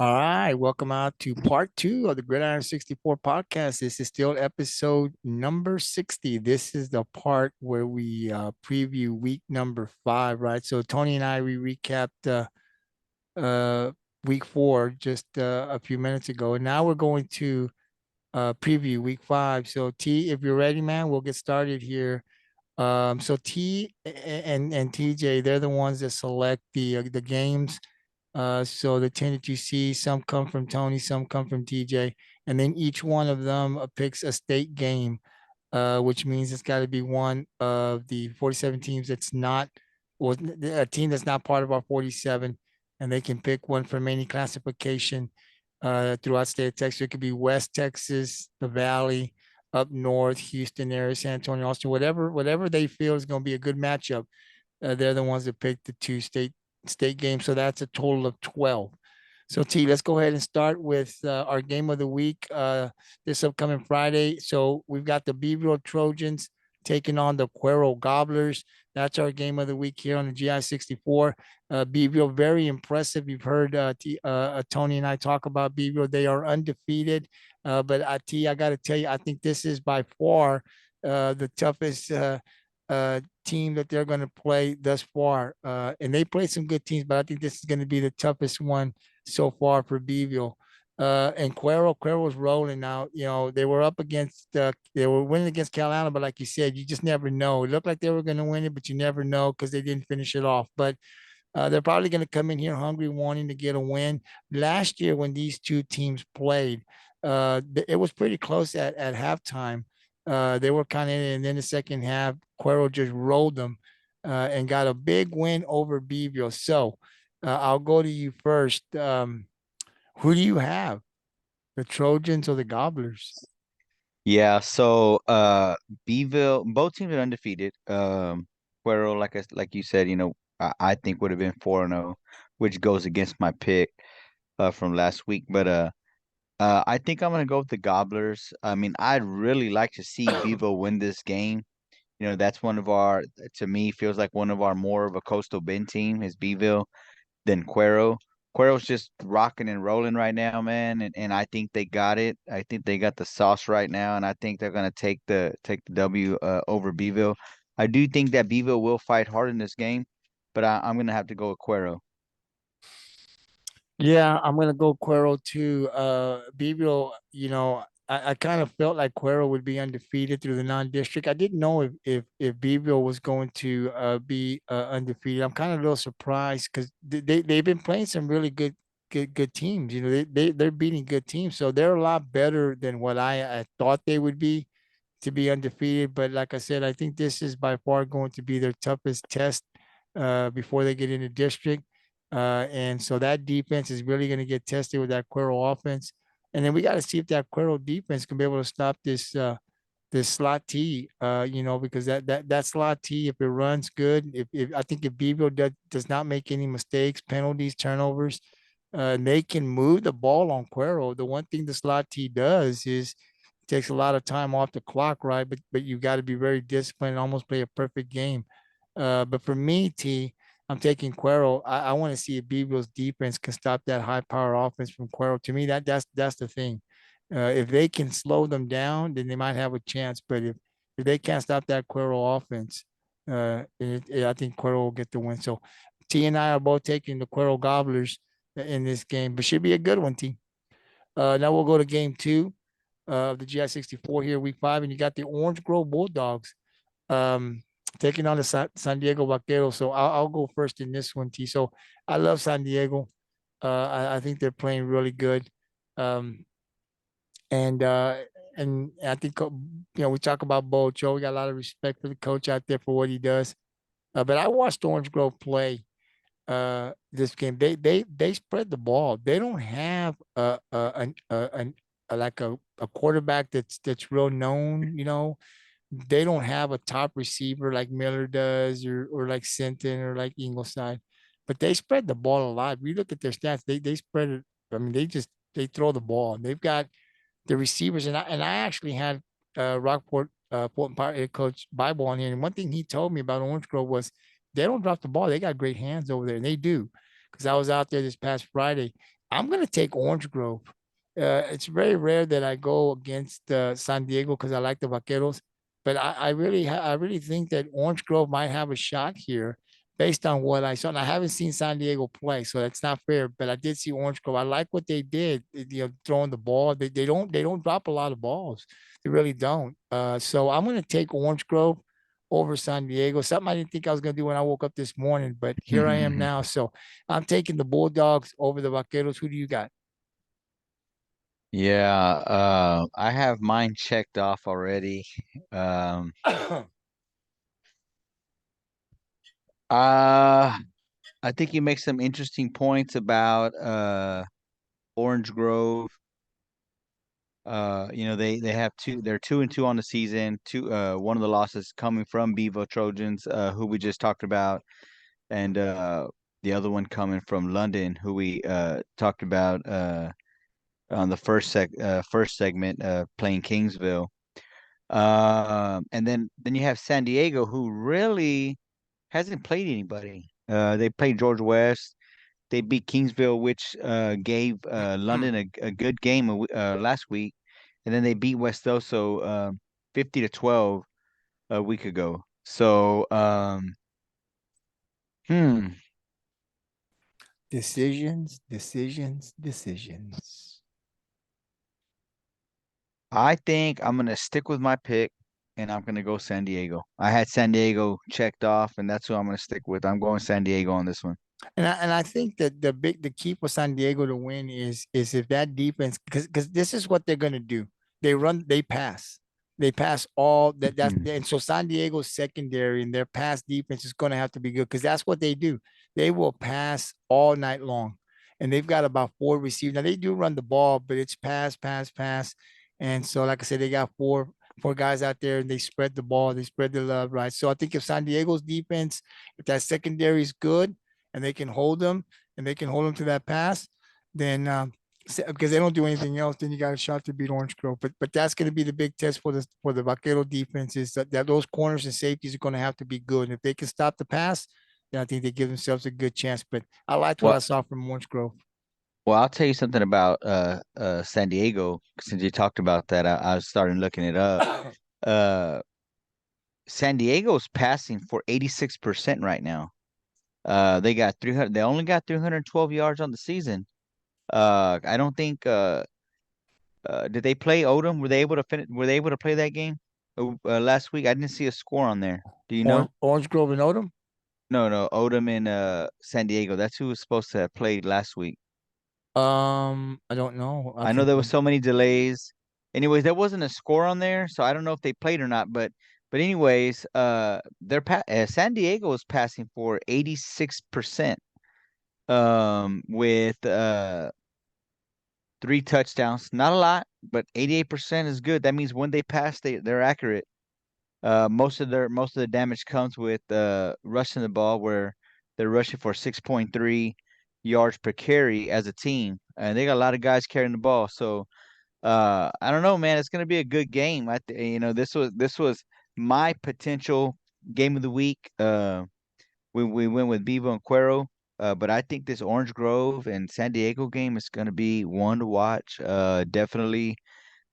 All right, welcome out to part two of the Gridiron 64 podcast. This is still episode number 60. This is the part where we preview week number 5, right? So Tony and I, we recapped uh, week 4 just a few minutes ago. And now we're going to preview week 5. So T, if you're ready, man, we'll get started here. So T and TJ, they're the ones that select the games. So the 10 that you see, some come from Tony, some come from TJ, and then each one of them picks a state game, which means it's got to be one of the 47 teams that's not, or a team that's not part of our 47, and they can pick one from any classification throughout the state of Texas. It could be West Texas, the Valley, up north, Houston area, San Antonio, Austin, whatever they feel is going to be a good matchup. They're the ones that picked the two state games. So that's a total of 12. So T, let's go ahead and start with our game of the week this upcoming Friday. So we've got the Beeville Trojans taking on the Cuero Gobblers. That's our game of the week here on the GI 64. Beeville, very impressive. You've heard Tony and I talk about Beeville. They are undefeated. T, I got to tell you, I think this is by far the toughest team that they're going to play thus far. And they played some good teams, but I think this is going to be the toughest one so far for Beeville. And Cuero was rolling now. You know, they were up against, they were winning against Calhoun, but like you said, you just never know. It looked like they were going to win it, but you never know because they didn't finish it off. But they're probably going to come in here hungry, wanting to get a win. Last year, when these two teams played, it was pretty close at halftime. They were kind of in, and then the second half, Cuero just rolled them and got a big win over Beeville. So I'll go to you first. Who do you have, the Trojans or the Gobblers? Yeah, Beeville, both teams are undefeated. Cuero, like you said, I think would have been 4-0, which goes against my pick from last week. But I think I'm gonna go with the Gobblers. I mean, I'd really like to see Beeville win this game. That's one of our, to me, feels like one of our more of a Coastal Bend team is Beeville than Cuero. Cuero's just rocking and rolling right now, man, and I think they got it. I think they got the sauce right now, and I think they're gonna take the W over Beeville. I do think that Beeville will fight hard in this game, but I'm gonna have to go with Cuero. Yeah, I'm gonna go Cuero too. Beeville, I kind of felt like Cuero would be undefeated through the non-district. I didn't know if Beeville was going to be undefeated. I'm kind of a little surprised because they've been playing some really good teams. You know, they're beating good teams, so they're a lot better than what I thought they would be to be undefeated. But like I said, I think this is by far going to be their toughest test before they get into district. And so that defense is really going to get tested with that Cuero offense. And then we got to see if that Cuero defense can be able to stop this slot T, because that slot T, if it runs good, if I think if Beeville does not make any mistakes, penalties, turnovers, they can move the ball on Cuero. The one thing the slot T does is takes a lot of time off the clock, right? But you got to be very disciplined and almost play a perfect game. But for me, T, I'm taking Cuero. I want to see if Beeville's defense can stop that high power offense from Cuero. To me, that's the thing. If they can slow them down, then they might have a chance. But if they can't stop that Cuero offense, I think Cuero will get the win. So T and I are both taking the Cuero Gobblers in this game, but should be a good one, T. Now we'll go to game two of the GI 64 here, week 5, and you got the Orange Grove Bulldogs um, taking on the San Diego Vaqueros. So I'll go first in this one, T. So I love San Diego. I think they're playing really good. Um, and uh, and I think we talk about Bo Cho. We got a lot of respect for the coach out there for what he does. But I watched Orange Grove play this game. They spread the ball. They don't have like a quarterback that's real known. They don't have a top receiver like Miller does, or like Sinton or like Ingleside, but they spread the ball a lot. We look at their stats; they spread it. I mean, they throw the ball. They've got the receivers, and I actually had Rockport Portland Power head coach Bible on here, and one thing he told me about Orange Grove was they don't drop the ball. They got great hands over there, and they do. Because I was out there this past Friday, I'm going to take Orange Grove. It's very rare that I go against San Diego because I like the Vaqueros, but I really think that Orange Grove might have a shot here based on what I saw. And I haven't seen San Diego play, so that's not fair. But I did see Orange Grove. I like what they did. Throwing the ball. They don't drop a lot of balls. They really don't. So I'm going to take Orange Grove over San Diego. Something I didn't think I was going to do when I woke up this morning, but here I am now. So I'm taking the Bulldogs over the Vaqueros. Who do you got? Yeah, I have mine checked off already. Um, uh, I think you make some interesting points about Orange Grove. They have they're 2-2 on the season. One of the losses coming from Beeville Trojans, who we just talked about, and the other one coming from London, who we talked about on the first segment, playing Kingsville. And then you have San Diego, who really hasn't played anybody. They played George West. They beat Kingsville, which gave London a good game last week, and then they beat West Oso 50-12 a week ago. So, hmm, Decisions, decisions, decisions. I think I'm gonna stick with my pick, and I'm gonna go San Diego. I had San Diego checked off, and that's who I'm gonna stick with. I'm going San Diego on this one. And I think that the key for San Diego to win is if that defense, because this is what they're gonna do. They pass. They pass all that's Mhm. and so San Diego's secondary and their pass defense is gonna have to be good because that's what they do. They will pass all night long. And they've got about four receivers. Now they do run the ball, but it's pass, pass, pass. And so, like I said, they got four guys out there and they spread the ball, they spread the love, right? So I think if San Diego's defense, if that secondary is good, and they can hold them and they can hold them to that pass, then because they don't do anything else, then you got a shot to beat Orange Grove. But that's going to be the big test for the Vaquero defense is that those corners and safeties are going to have to be good. And if they can stop the pass, then I think they give themselves a good chance. But I liked what I Well, saw from Orange Grove. well, I'll tell you something about San Diego. Since you talked about that, I was starting looking it up. Uh, San Diego's passing for 86% right now. They got 300. They only got 312 yards on the season. I don't think. Did they play Odem? Were they able to finish? Were they able to play that game last week? I didn't see a score on there. Do you know? Orange Grove and Odom. No, no, Odem in San Diego. That's who was supposed to have played last week. I don't know. I I know can there was so many delays. Anyways, there wasn't a score on there, so I don't know if they played or not. But anyways, San Diego is passing for 86%, with three touchdowns. Not a lot, but 88% is good. That means when they pass, they're accurate. Most of the damage comes with rushing the ball, where they're rushing for 6.3 yards per carry as a team, and they got a lot of guys carrying the ball. So I don't know, man. It's gonna be a good game. This was my potential game of the week. We went with Bevo and Cuero. But I think this Orange Grove and San Diego game is gonna be one to watch. Definitely,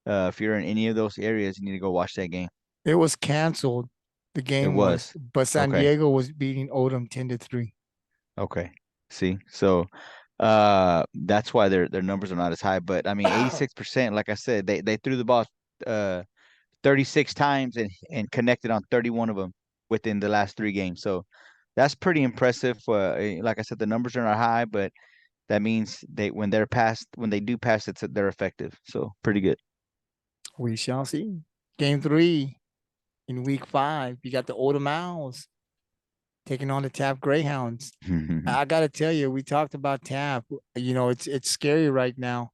if you're in any of those areas, you need to go watch that game. It was canceled. The It game was, was. but San Okay. Diego was beating Odom 10-3. Okay. See, so that's why their numbers are not as high. But I mean, 86%, like I said, they threw the ball uh 36 times and connected on 31 of them within the last three games. So that's pretty impressive. Like I said, the numbers are not high, but that means when they do pass, they're effective. So pretty good. We shall see. Game three in week 5. You got the Odom Owls taking on the Taft Greyhounds. I got to tell you, we talked about Taft. It's scary right now.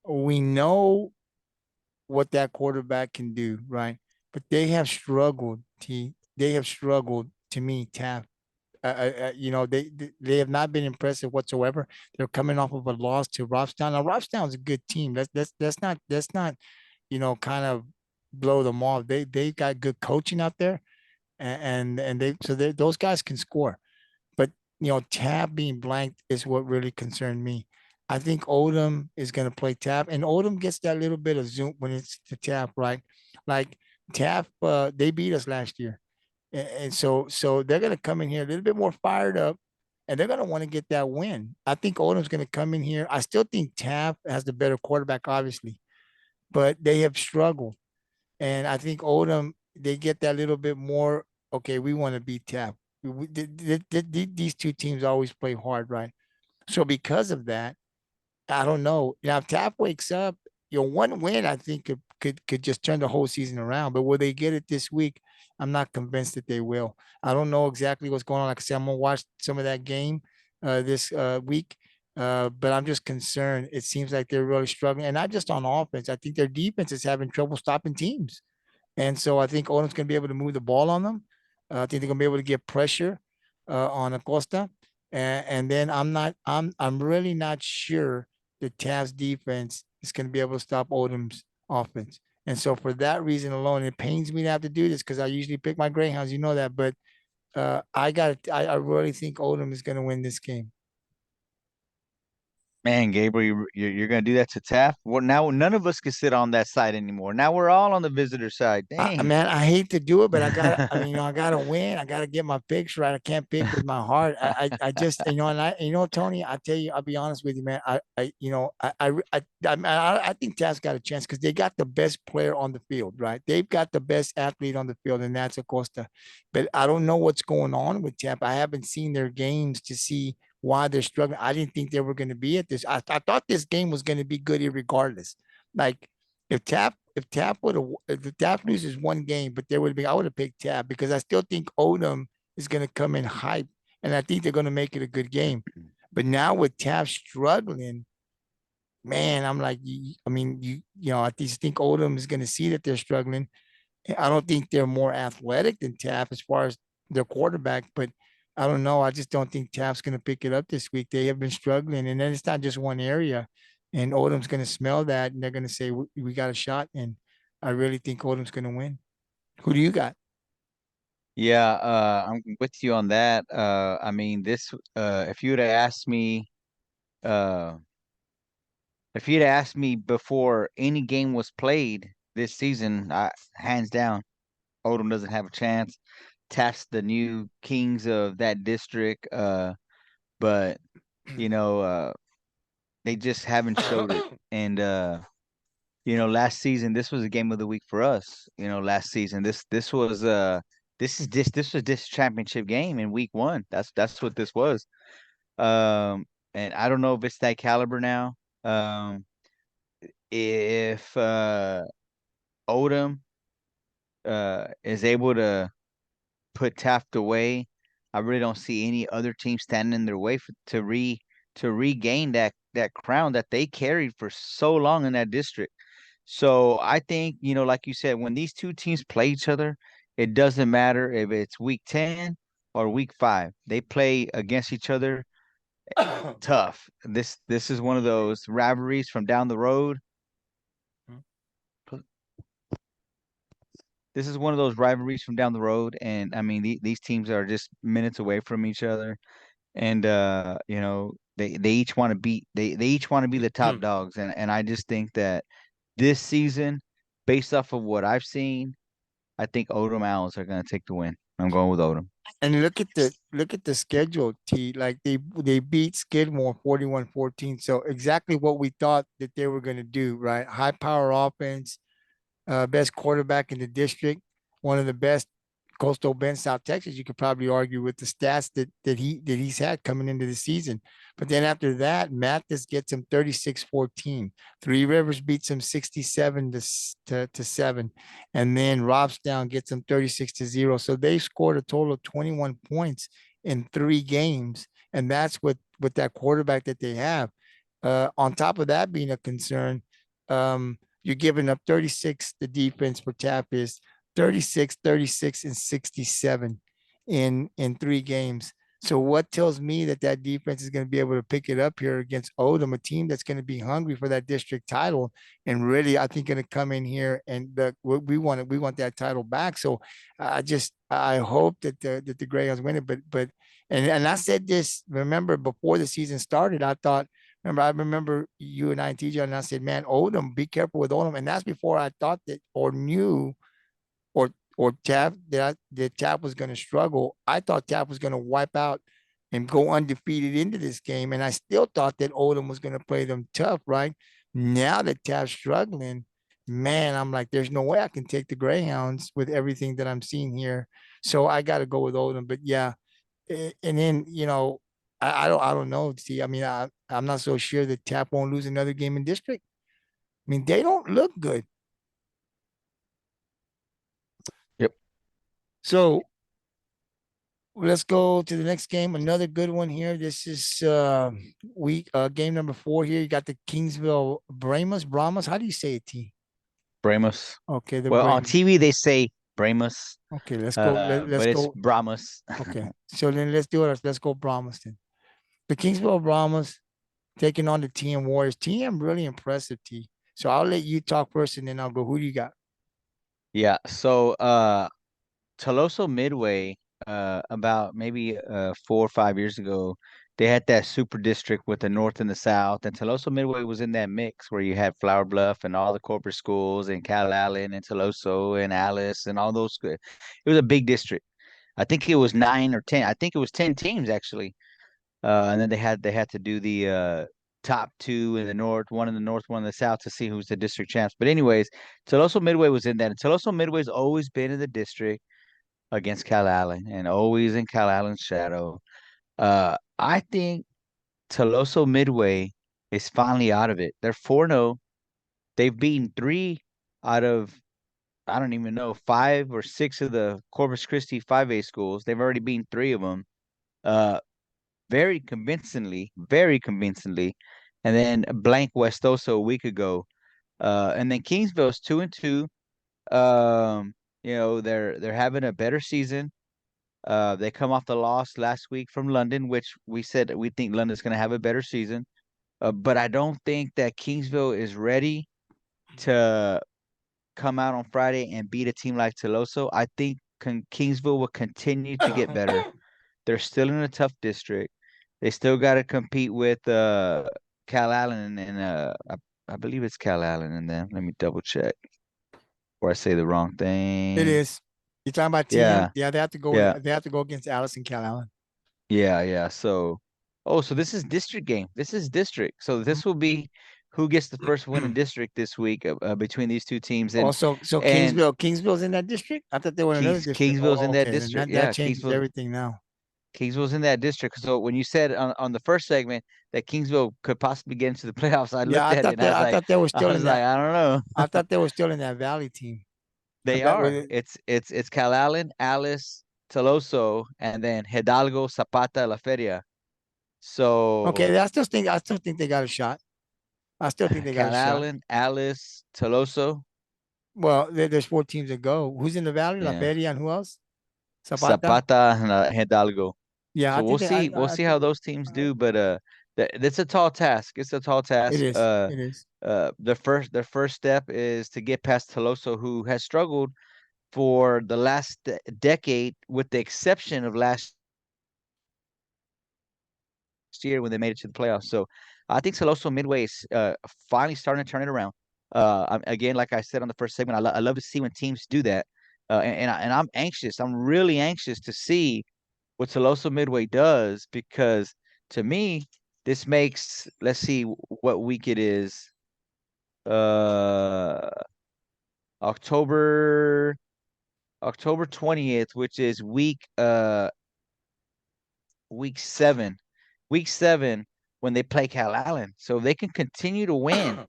We know what that quarterback can do, right? But they have struggled. They have struggled to me, Taft. They have not been impressive whatsoever. They're coming off of a loss to Robstown. Now Robstown's a good team. That's not kind of blow them off. They got good coaching out there, and those guys can score. But Tab being blanked is what really concerned me. I think Odem is going to play Taft, and Odem gets that little bit of zoom when it's to Taft, right? Like Taft, they beat us last year, and so they're going to come in here a little bit more fired up, and they're going to want to get that win. I think Odem's going to come in here. I still think Taft has the better quarterback, obviously, but they have struggled, and I think Odem they get that little bit more. Okay, we want to beat Taft. These two teams always play hard, right? So because of that. I don't know. Now, if Taft wakes up, one win I think could just turn the whole season around. But will they get it this week? I'm not convinced that they will. I don't know exactly what's going on. Like I said, I'm gonna watch some of that game this week. But I'm just concerned. It seems like they're really struggling, and not just on offense. I think their defense is having trouble stopping teams. And so I think Odem's going to be able to move the ball on them. I think they're going to be able to get pressure on Acosta. And then I'm really not sure the Tavs defense is going to be able to stop Odem's offense. And so for that reason alone, it pains me to have to do this because I usually pick my Greyhounds, you know that. But I really think Odem is going to win this game. Man, Gabriel, you're gonna do that to Taft? Well, now none of us can sit on that side anymore. Now we're all on the visitor side. Dang. Man, I hate to do it, but I mean, I gotta win. I gotta get my picks right. I can't pick with my heart. I just, Tony, I tell you, I'll be honest with you, man. I think Taz got a chance because they got the best player on the field, right? They've got the best athlete on the field, and that's Acosta. But I don't know what's going on with Tampa. I haven't seen their games to see why they're struggling. I didn't think they were going to be at this. I thought this game was going to be good regardless. Like if Taft loses one game, but there would be I would have picked Taft because I still think Odom is going to come in hype, and I think they're going to make it a good game. But now with Taft struggling, man, I'm like, I mean, I just think Odom is going to see that they're struggling. I don't think they're more athletic than Taft as far as their quarterback, but I don't know. I just don't think Taft's going to pick it up this week. They have been struggling, and then it's not just one area. And Odom's going to smell that, and they're going to say we got a shot. And I really think Odom's going to win. Who do you got? Yeah, I'm with you on that. I mean, if you would have asked me, uh, if you'd asked me before any game was played this season, hands down, Odom doesn't have a chance. Taft's the new kings of that district. But you know, they just haven't showed it. And last season this was a game of the week for us. Last season this was this championship game in week one. That's what this was. And I don't know if it's that caliber now. If Odom is able to put Taft away, I really don't see any other team standing in their way to regain that crown that they carried for so long in that district. So I think, like you said, when these two teams play each other, it doesn't matter if it's week 10 or week 5. They play against each other tough. This is one of those rivalries from down the road. This is one of those rivalries from down the road, and I mean these teams are just minutes away from each other, and they each want to beat they each want to be the top dogs, and I just think that this season, based off of what I've seen, I think Odom Owls are going to take the win. I'm going with Odom. And look at the schedule, T. Like they beat Skidmore 41-14. So exactly what we thought that they were going to do, right? High power offense, best quarterback in the district, one of the best Coastal Bend, South Texas. You could probably argue with the stats that he's had coming into the season. But then after that, Mathis gets him 36-14. Three Rivers beats him 67 to 7. And then Robstown gets him 36-0. So they scored a total of 21 points in 3 games. And that's with that quarterback that they have. On top of that being a concern, you're giving up 36. The defense for Tap is 36, 36, and 67 in 3 games. So what tells me that defense is going to be able to pick it up here against Odom, a team that's going to be hungry for that district title, and really I think going to come in here and we want that title back. So I hope that the Greyhounds win it. But and I said this. Remember before the season started, I thought I remember you and I, TJ, and I said, man, Odem, be careful with Odem. And that's before I thought that or knew or Taft that Taft was going to struggle. I thought Taft was going to wipe out and go undefeated into this game, and I still thought that Odom was going to play them tough. Right now that Taft's struggling, man, I'm like, there's no way I can take the Greyhounds with everything that I'm seeing here. So I got to go with Odom. But yeah, and then I don't know. See, I mean, I'm not so sure that Taft won't lose another game in district. I mean, they don't look good. Yep. So let's go to the next game. Another good one here. This is week game number 4 here. You got the Kingsville Brahmas. How do you say it, T? Brahmas. Okay, the Well, on Brahmas. TV they say Brahmas, Okay, let's go. Let's but it's go. Brahmas. Okay, so then let's do it. Let's go Brahmas then. The Kingsville Brahmas taking on the TM Warriors. TM really impressive, T. So I'll let you talk first, and then I'll go. Who do you got? Yeah. So Toloso Midway, about maybe 4 or 5 years ago, they had that super district with the North and the South, and Toloso Midway was in that mix where you had Flower Bluff and all the corporate schools and Cal Allen and Toloso and Alice and all those. It was a big district. I think it was 9 or 10. I think it was 10 teams actually. And then they had to do the top two in the north, one in the north, one in the south to see who's the district champs. But anyways, Toloso Midway was in that. And Toloso Midway's always been in the district against Cal Allen and always in Cal Allen's shadow. I think Toloso Midway is finally out of it. They're 4-0. They've beaten 3 out of, I don't even know, 5 or 6 of the Corpus Christi 5A schools. They've already beaten 3 of them. Uh, very convincingly. And then blank Westoso a week ago. And then Kingsville's 2-2. They're having a better season. They come off the loss last week from London, which we said we think London's going to have a better season. But I don't think that Kingsville is ready to come out on Friday and beat a team like Toloso. I think Kingsville will continue to get better. They're still in a tough district. They still got to compete with Cal Allen and I believe it's Cal Allen and them. Let me double check before I say the wrong It thing. is. You're talking about TM? Yeah, Yeah, they have to go. yeah, They have to go against Alice and Cal Allen. yeah. So this is district game. This is district. So this will be who gets the first win in district this week between these two teams Also, so and Kingsville's in that district. I thought they were in another district. Kingsville's Oh, in that okay, then district. that Yeah, changes everything now. Kingsville's in that district. So when you said on the first segment that Kingsville could possibly get into the playoffs, I Yeah, looked at it and I thought they were I still was in like, that. I don't know. I thought they were still in that Valley team. They That are. was It's Cal Allen, Alice, Toloso, and then Hidalgo, Zapata, La Feria. So okay. I still think they got a shot. I still think they got a Cal shot. Allen, Alice, Toloso, Well, there's 4 teams to go. Who's in the Valley? La yeah, Feria and who else? Zapata. Zapata, and Hidalgo. Yeah, I So think they. we'll see how those teams do, but that's a tall task. It's a tall It task. is. It is. Their first step is to get past Toloso, who has struggled for the last decade, with the exception of last year when they made it to the playoffs. So I think Toloso Midway is finally starting to turn it around. Again, like I said on the first segment, I love to see when teams do that. And I'm anxious. I'm really anxious to see what Toloso Midway does because to me, this makes, let's see what week it is. Uh, October October 20th, which is week 7. Week 7 when they play Cal Allen. So they can continue to win.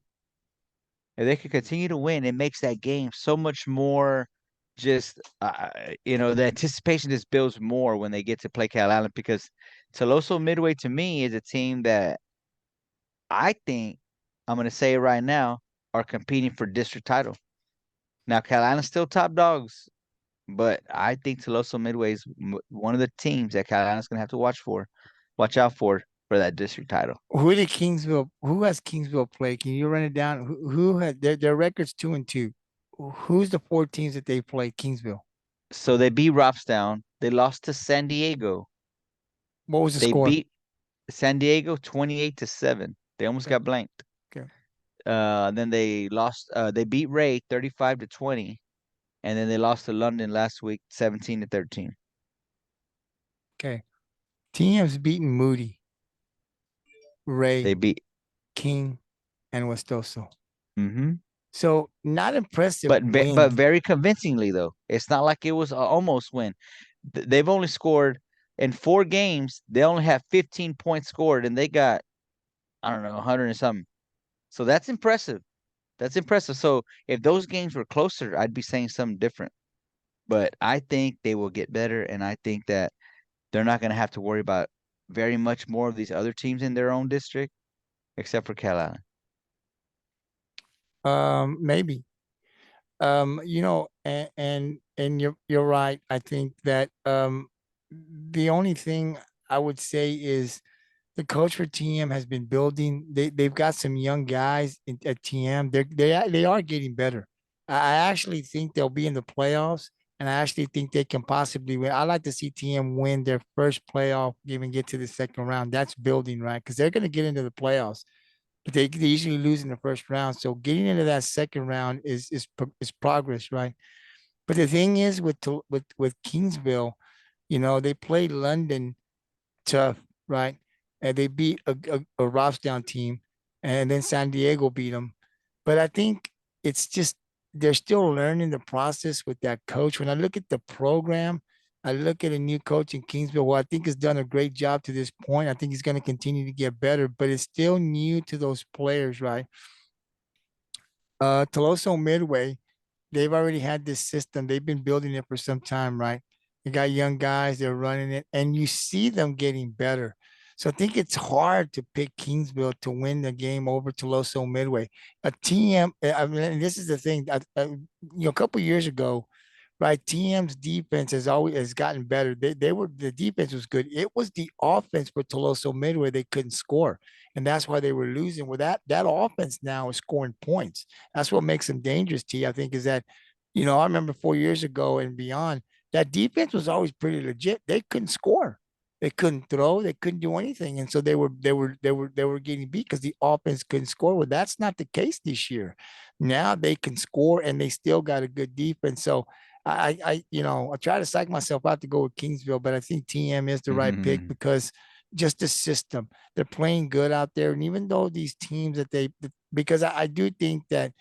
If they can continue to win, it makes that game so much more just the anticipation just builds more when they get to play Cal Allen because Toloso Midway to me is a team that I think I'm going to say it right now are competing for district title. Now Cal Allen's still top dogs, but I think Toloso Midway is one of the teams that Carolina's going to have to watch out for that district title. Who did Kingsville? Who has Kingsville play? Can you run it down? Who had their records 2-2? Who's the 4 teams that they played? Kingsville. So they beat Robstown. They lost to San Diego. What was the They score? beat San Diego 28-7. They almost Okay. got blanked. Okay. Then they lost. They beat Ray 35-20, and then they lost to London last week 17-13. Okay. TM's beaten Moody, They Ray, beat. King, and Westoso. Mm-hmm. So not impressive But wins. very convincingly though. It's not like it was a almost win. They've only scored in 4 games. They only have 15 points scored, and they got I don't know 100 and something. So that's impressive. That's impressive. So if those games were closer, I'd be saying something different. But I think they will get better, and I think that they're not going to have to worry about very much more of these other teams in their own district, except for Calhoun. Maybe. And you're right. I think that the only thing I would say is the coach for TM has been building. They've got some young guys at TM. They are getting better. I actually think they'll be in the playoffs, and I actually think they can possibly win. I like to see TM win their first playoff game and get to the second round. That's building, right? Because they're going to get into the playoffs, but they usually lose in the first round. So getting into that second round is progress, right? But the thing is with Kingsville, they played London tough, right? And they beat a Robstown team, and then San Diego beat them. But I think it's just they're still learning the process with that coach. When I look at the program, I look at a new coach in Kingsville, who I think has done a great job to this point. I think he's going to continue to get better, but it's still new to those players, right? Toloso Midway, they've already had this system. They've been building it for some time, right? They got young guys, they're running it, and you see them getting better. So I think it's hard to pick Kingsville to win the game over Toloso Midway. A TM, I mean, and this is the thing. A couple years ago, right? TM's defense has gotten better. The defense was good. It was the offense for Toloso Midway they couldn't score, and that's why they were losing. Well, that offense now is scoring points. That's what makes them dangerous. I think is that, I remember 4 years ago and beyond, that defense was always pretty legit. They couldn't score. They couldn't throw. They couldn't do anything, and so they were getting beat because the offense couldn't score. Well, that's not the case this year. Now they can score, and they still got a good defense. So I try to psych myself out to go with Kingsville, but I think TM is the right pick because just the system. They're playing good out there. And even though these teams because I do think that,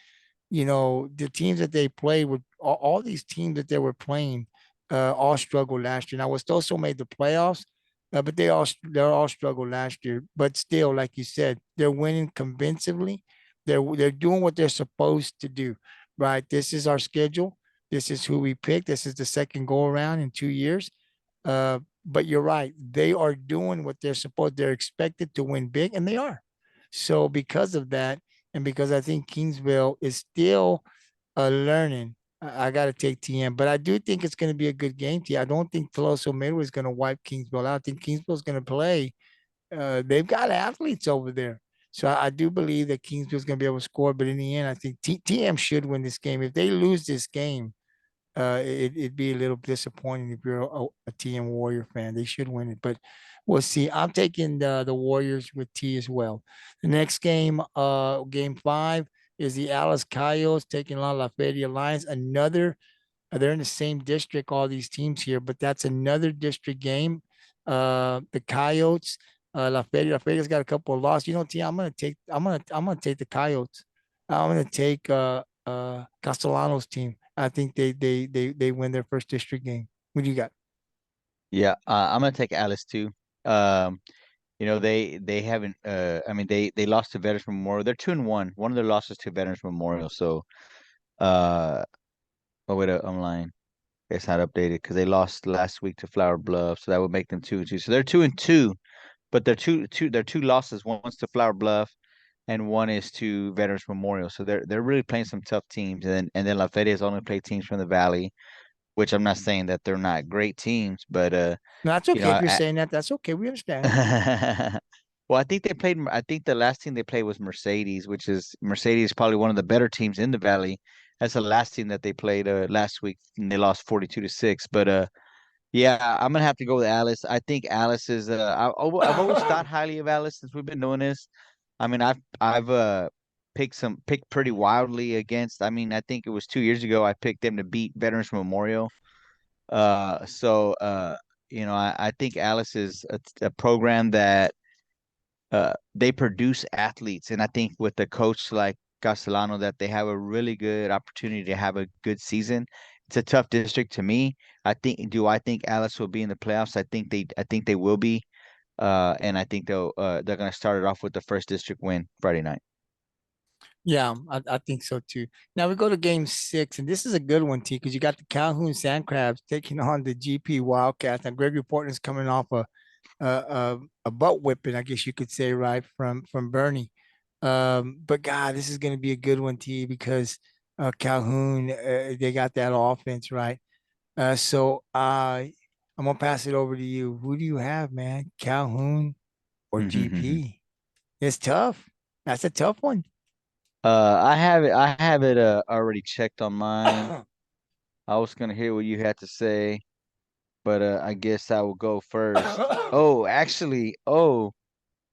the teams that they play with all these teams that they were playing, all struggled last year. Now, was also made the playoffs, but they're all struggled last year. But still, like you said, they're winning convincingly. They're doing what they're supposed to do, right? This is our schedule. This is who we picked. This is the second go around in 2 years. But you're right. They are doing what they're supposed. They're expected to win big, and they are. So because of that, and because I think Kingsville is still learning, I got to take TM. But I do think it's going to be a good game. I don't think Toloso Midway is going to wipe Kingsville out. I think Kingsville is going to play. They've got athletes over there. So I do believe that Kingsville is going to be able to score. But in the end, I think TM should win this game. If they lose this game, it'd be a little disappointing if you're a TM Warrior fan. They should win it, but we'll see. I'm taking the Warriors with T as well. The next game, game 5, is the Alice Coyotes taking on La Feria Lions. They're in the same district, all these teams here, but that's another district game. The Coyotes, La Feria's got a couple of losses. T, I'm gonna take the Coyotes. I'm gonna take Castellanos team. I think they win their first district game. What do you got? Yeah, I'm gonna take Alice too. Um, they haven't. I mean, they lost to Veterans Memorial. They're 2-1. One of their losses to Veterans Memorial. So, uh, oh wait, I'm lying. It's not updated because they lost last week to Flower Bluff, so that would make them 2-2. So they're 2-2, but they're two losses. One's to Flower Bluff, and one is to Veterans Memorial. So they're really playing some tough teams. And then La Feria's only played teams from the Valley, which I'm not saying that they're not great teams, but No, that's you know, okay if you're saying that. That's okay. We understand. well, I think they played. I think the last team they played was Mercedes, which is Mercedes probably one of the better teams in the Valley. That's the last team that they played last week, and they lost 42-6. But yeah, I'm gonna have to go with Alice. I think Alice is. I've always thought highly of Alice since we've been doing this. I mean, I've picked pretty wildly against. I mean, I think it was 2 years ago I picked them to beat Veterans Memorial. So I think Alice is a program that they produce athletes, and I think with a coach like Castellano, that they have a really good opportunity to have a good season. It's a tough district to me. I think Alice will be in the playoffs? I think they will be. And I think they're gonna start it off with the first district win Friday night. Yeah, I think so too. Now we go to game 6, and this is a good one, T, because you got the Calhoun Sandcrabs taking on the GP Wildcats. Now Gregory Portland's coming off a butt whipping, I guess you could say, right, from Bernie. But God, this is going to be a good one, T, because Calhoun, they got that offense, right? So I'm gonna pass it over to you. Who do you have, man? Calhoun or GP? It's tough. That's a tough one. I have it already checked on mine. I was gonna hear what you had to say, but I guess I will go first.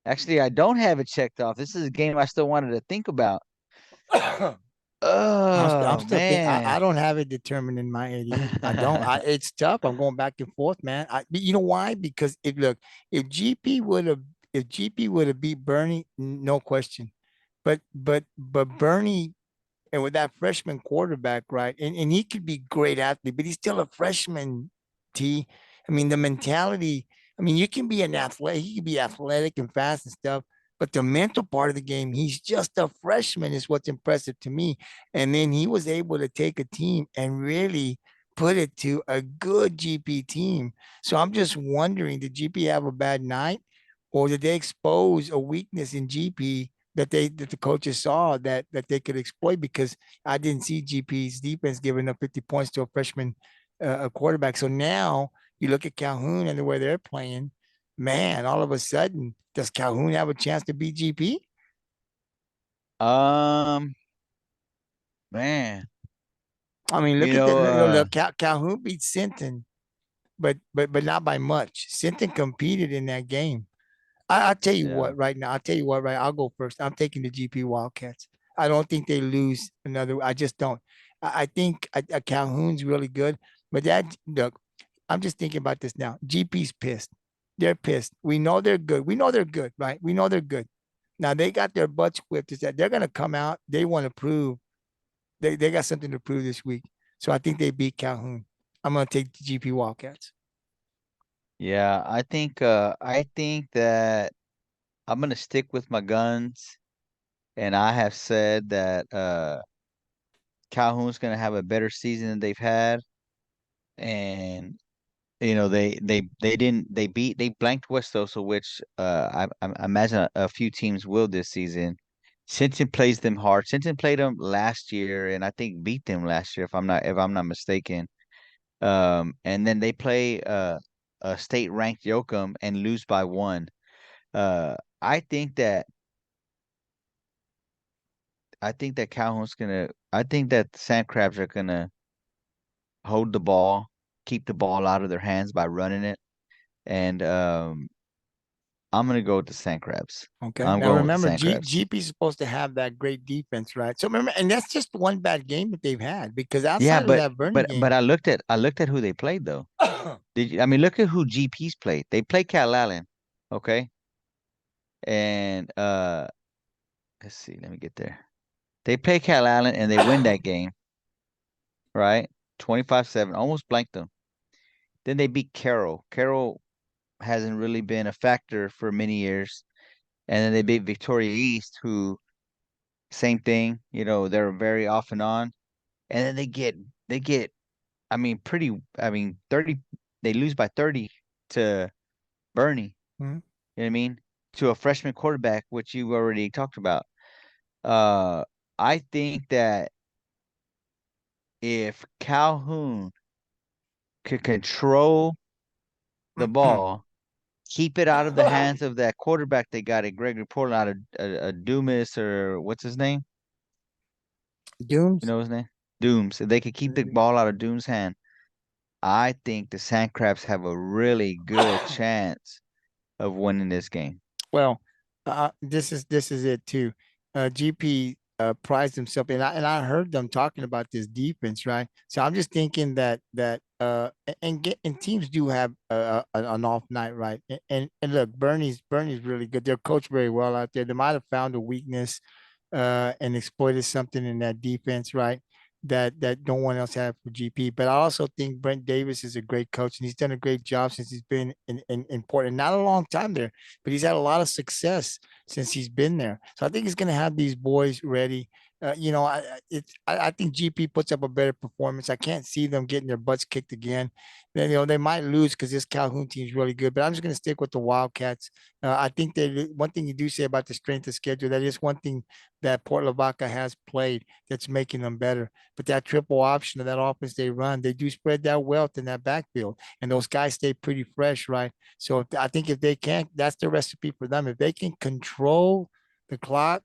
Actually, I don't have it checked off. This is a game I still wanted to think about. I'm Oh still think I man. don't have it determined in my head either. I don't. It's tough. I'm going back and forth, man. But you know why? Because if GP would have beat Bernie, no question. But Bernie, and with that freshman quarterback, right? And he could be great athlete, but he's still a freshman. T. I mean, the mentality. I mean, you can be an athlete. He can be athletic and fast and stuff, but the mental part of the game, he's just a freshman. Is what's impressive to me. And then he was able to take a team and really put it to a good GP team. So I'm just wondering, did GP have a bad night, or did they expose a weakness in GP that the coaches saw that they could exploit? Because I didn't see GP's defense giving up 50 points to a freshman quarterback. So now you look at Calhoun and the way they're playing, man, all of a sudden, does Calhoun have a chance to beat GP? Um, man, I mean, you look at the know, look, Calhoun beat Sinton, but not by much. Sinton competed in that game. I'll tell you yeah. what right now. I'll tell you what, right? I'll go first. I'm taking the GP Wildcats. I don't think they lose another. I just don't. I think Calhoun's really good, but that look, I'm just thinking about this now. GP's pissed. They're pissed. We know they're good. We know they're good, right? We know they're good. Now they got their butts whipped. Is that they're gonna come out? They want to prove they got something to prove this week. So I think they beat Calhoun. I'm gonna take the GP Wildcats. Yeah, I think that I'm gonna stick with my guns, and I have said that Calhoun's gonna have a better season than they've had, and they blanked West Osa, which I imagine a few teams will this season. Sinton plays them hard. Sinton played them last year, and I think beat them last year if I'm not mistaken. And then they play a state ranked Yoakum and lose by one. Uh, I think that I think that the Sandcrabs are gonna hold the ball, keep the ball out of their hands by running it, and I'm gonna go with the Sandcrabs. Okay. I'm Now going with the remember, Sandcrabs. GP is supposed to have that great defense, right? So remember, and that's just one bad game that they've had, because Yeah, outside of but that Bernie but game, I looked at who they played though. I mean, look at who GP's played. They played Cal Allen, okay, and let's see, let me get there. They play Cal Allen and they win that game, right? 25-7, almost blanked them. Then they beat Carroll. Carroll hasn't really been a factor for many years. And then they beat Victoria East, who same thing, they're very off and on. And then they get I mean 30 they lose by 30 to Bernie, hmm, you know what I mean? To a freshman quarterback, which you already talked about. Uh I think that if Calhoun could control the ball, keep it out of the hands of that quarterback they got at Gregory Portland out of Dumas, or what's his name? You Dooms. know his name? Dooms. If they could keep the ball out of Dooms' hand, I think the Sandcrabs have a really good chance of winning this game. Well, This is it too. GP prized himself, and I heard them talking about this defense, right? So I'm just thinking and teams do have an off night, right? And look, Bernie's really good. They're coached very well out there. They might have found a weakness and exploited something in that defense, right? That no one else had for GP. But I also think Brent Davis is a great coach, and he's done a great job since he's been in Portland. Not a long time there, but he's had a lot of success since he's been there. So I think he's going to have these boys ready. I think GP puts up a better performance. I can't see them getting their butts kicked again. Then they might lose because this Calhoun team is really good. But I'm just going to stick with the Wildcats. I think one thing you do say about the strength of schedule, that is one thing that Port Lavaca has played that's making them better. But that triple option of that offense they run, they do spread that wealth in that backfield, and those guys stay pretty fresh, right? So I think if they can't, that's the recipe for them. If they can control the clock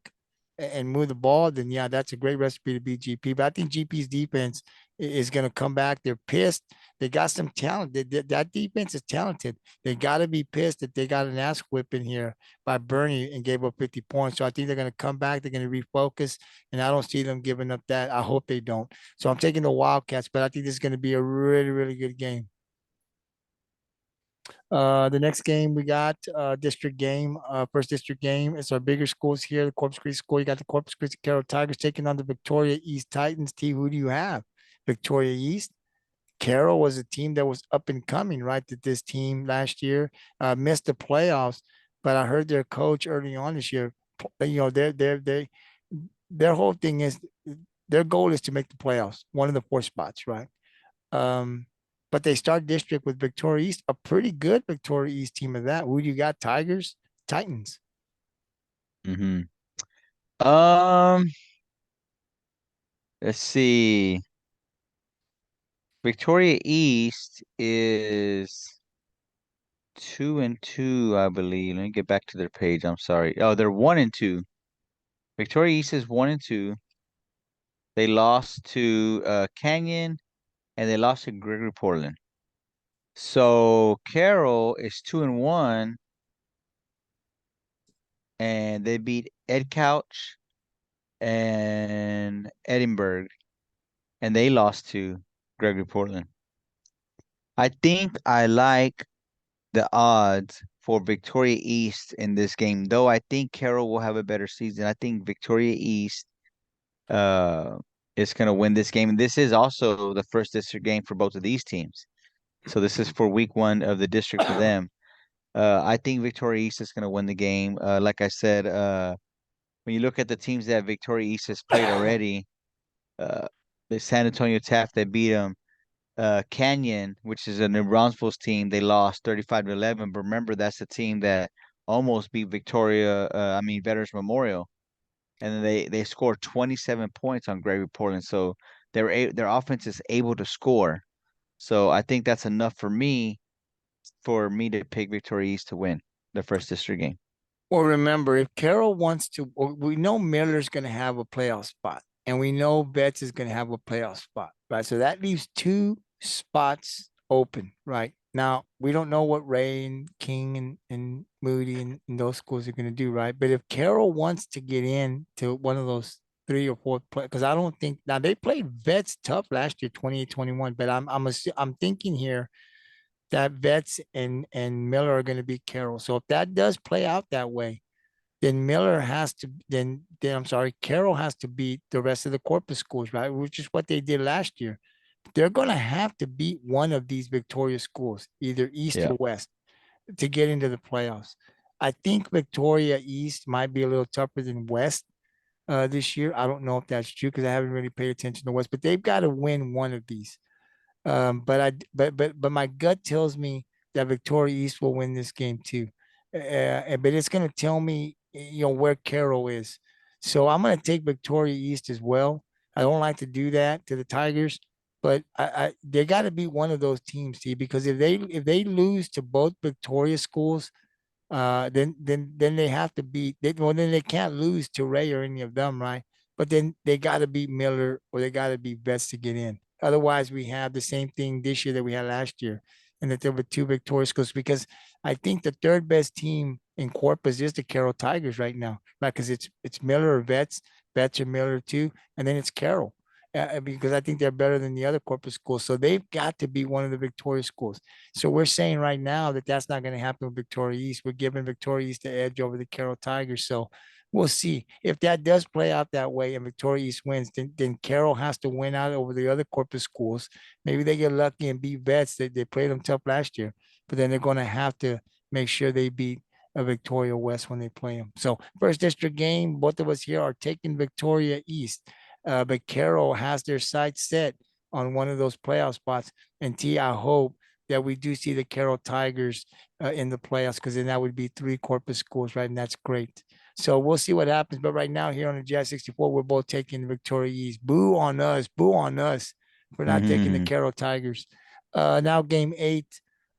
and move the ball, then yeah, that's a great recipe to beat GP. But I think GP's defense is going to come back. They're pissed. They got some talent. That defense is talented. They got to be pissed that they got an ass whipping here by Bernie and gave up 50 points. So I think they're going to come back. They're going to refocus, and I don't see them giving up that. I hope they don't. So I'm taking the Wildcats, but I think this is going to be a really, really good game. The next game we got district game, first district game. It's our bigger schools here. The Corpus Christi School. You got the Corpus Christi Carroll Tigers taking on the Victoria East Titans. T, who do you have? Victoria East. Carroll was a team that was up and coming, right? That this team last year missed the playoffs, but I heard their coach early on this year. Their whole thing is their goal is to make the playoffs, one of the four spots, right? Um, but they start district with Victoria East, a pretty good Victoria East team of that. Who do you got? Tigers, Titans. Mm-hmm. Um, let's see. Victoria East is 2-2, I believe. Let me get back to their page. I'm sorry. Oh, they're 1-2. Victoria East is 1-2. They lost to Canyon and they lost to Gregory Portland. So Carroll is 2-1, and they beat Ed Couch and Edinburgh, and they lost to Gregory Portland. I think I like the odds for Victoria East in this game, though I think Carroll will have a better season. I think Victoria East uh is going to win this game. And this is also the first district game for both of these teams. So this is for week 1 of the district for them. I think Victoria East is going to win the game. Like I said, when you look at the teams that Victoria East has played already, uh, the San Antonio Taft that beat them, Canyon, which is a New Braunfels team, they lost 35-11. But remember, that's the team that almost beat Veterans Memorial, and then they scored 27 points on Gregory Portland. So their offense is able to score. So I think that's enough for me to pick Victoria East to win the first district game. Well, remember, if Carroll wants to, we know Miller's going to have a playoff spot, and we know Betts is going to have a playoff spot, right? So that leaves two spots open, right? Now, we don't know what Ray and King and Moody and those schools are going to do, right? But if Carroll wants to get in to one of those three or four play, because I don't think now they played Vets tough last year, 28-21, but I'm thinking here that Vets and Miller are going to beat Carroll. So if that does play out that way, then Miller has to then I'm sorry, Carroll has to beat the rest of the Corpus schools, right? Which is what they did last year. They're going to have to beat one of these Victoria schools, either East Yeah. or West, to get into the playoffs. I think Victoria East might be a little tougher than West this year. I don't know if that's true because I haven't really paid attention to West, but they've got to win one of these. But my gut tells me that Victoria East will win this game too. But it's going to tell me, where Carroll is. So I'm going to take Victoria East as well. I don't like to do that to the Tigers, but they got to be one of those teams, see, because if they lose to both Victoria schools, then they have to beat. Then they can't lose to Ray or any of them, right? But then they got to beat Miller or they got to beat Vets to get in. Otherwise, we have the same thing this year that we had last year, and that there were two victorious schools. Because I think the third best team in Corpus is the Carroll Tigers right now, right? Because it's Miller or Vets or Miller too, and then it's Carroll. Because I think they're better than the other Corpus schools. So they've got to be one of the Victoria schools. So we're saying right now that that's not going to happen with Victoria East. We're giving Victoria East the edge over the Carroll Tigers. So we'll see. If that does play out that way and Victoria East wins, then Carroll has to win out over the other Corpus schools. Maybe they get lucky and beat Vets. They played them tough last year, but then they're going to have to make sure they beat a Victoria West when they play them. So first district game, both of us here are taking Victoria East, but Carroll has their sights set on one of those playoff spots. And T, I hope that we do see the Carroll Tigers in the playoffs, because then that would be 3 Corpus schools, right? And that's great. So we'll see what happens. But right now here on the GI64, we're both taking Victoria East. Boo on us. Boo on us for not taking the Mm-hmm. Carroll Tigers. Now game 8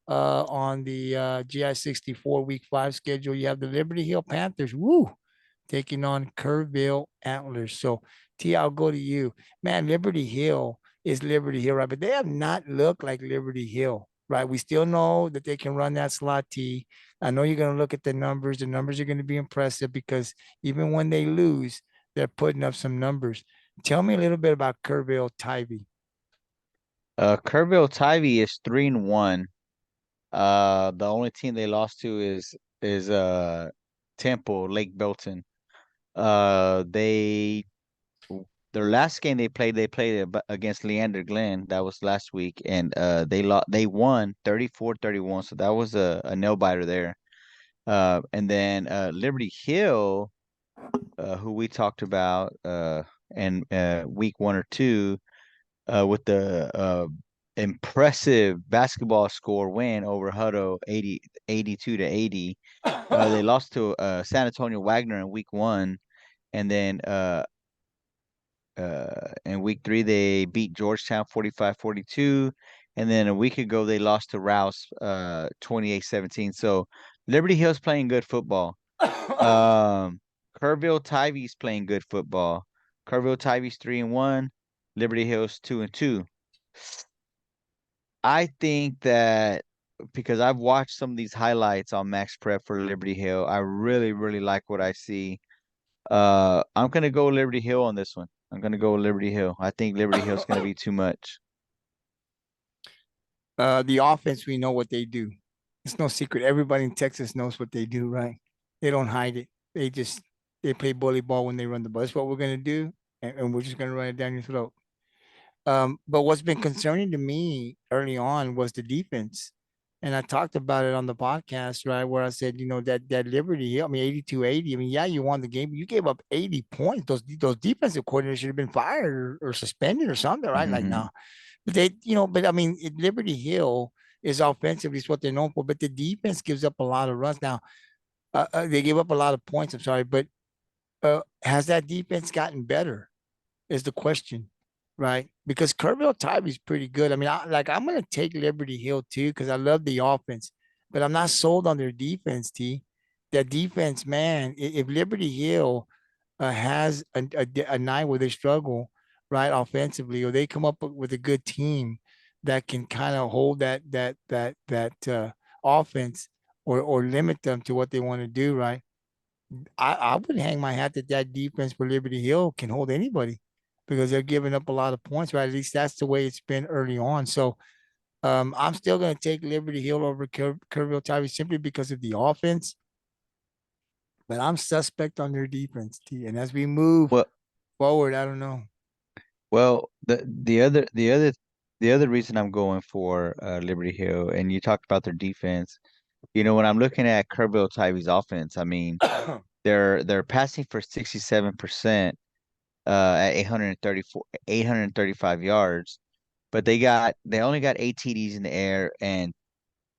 on the GI64 week 5 schedule. You have the Liberty Hill Panthers. Woo! Taking on Kerrville Antlers. So, T, I'll go to you. Man, Liberty Hill is Liberty Hill, right? But they have not looked like Liberty Hill, right? We still know that they can run that slot T. I know you're going to look at the numbers. The numbers are going to be impressive because even when they lose, they're putting up some numbers. Tell me a little bit about Kerrville Tivy. Kerrville Tivy is 3-1. The only team they lost to is Temple Lake Belton. They their last game they played against Leander Glen. That was last week, and they won 34-31. So that was a nail biter there. And then Liberty Hill, who we talked about in week 1 or 2, with the impressive basketball score win over Hutto 82-80. They lost to San Antonio Wagner in week 1, and then in week 3 they beat Georgetown 45-42, and then a week ago they lost to Rouse 28-17. So Liberty Hill's playing good football. Kerrville Tivy's playing good football. Kerrville Tivy's 3-1. Liberty Hill's 2-2. I think that because I've watched some of these highlights on Max Prep for Liberty Hill, I really, really like what I see. I'm gonna go Liberty Hill on this one. I'm gonna go Liberty Hill. I think Liberty Hill's gonna be too much. The offense, we know what they do. It's no secret. Everybody in Texas knows what they do, right? They don't hide it. They play bully ball when they run the ball. That's what we're gonna do, and we're just gonna run it down your throat. But what's been concerning to me early on was the defense. And I talked about it on the podcast, right? Where I said, that Liberty, I mean, 82-80. I mean, yeah, you won the game, but you gave up 80 points. Those defensive coordinators should have been fired or suspended or something, right? Like Hmm. now. But but I mean, Liberty Hill is offensively is what they're known for, but the defense gives up a lot of runs. Now, they give up a lot of points, I'm sorry, but has that defense gotten better? Is the question, right? Because Kerrville Tivy is pretty good. I mean, I'm going to take Liberty Hill too because I love the offense, but I'm not sold on their defense. T, that defense, man. If Liberty Hill has a night where they struggle, right, offensively, or they come up with a good team that can kind of hold that offense or limit them to what they want to do, right? I would hang my hat that defense for Liberty Hill can hold anybody because they're giving up a lot of points, right? At least that's the way it's been early on. So I'm still going to take Liberty Hill over Kerrville Tivy simply because of the offense, but I'm suspect on their defense, T. And as we move Well, forward, I don't know. the other reason I'm going for Liberty Hill, and you talked about their defense. When I'm looking at Kerrville Tivy's offense, I mean, they're passing for 67% at 835 yards, but they only got 8 TDs in the air and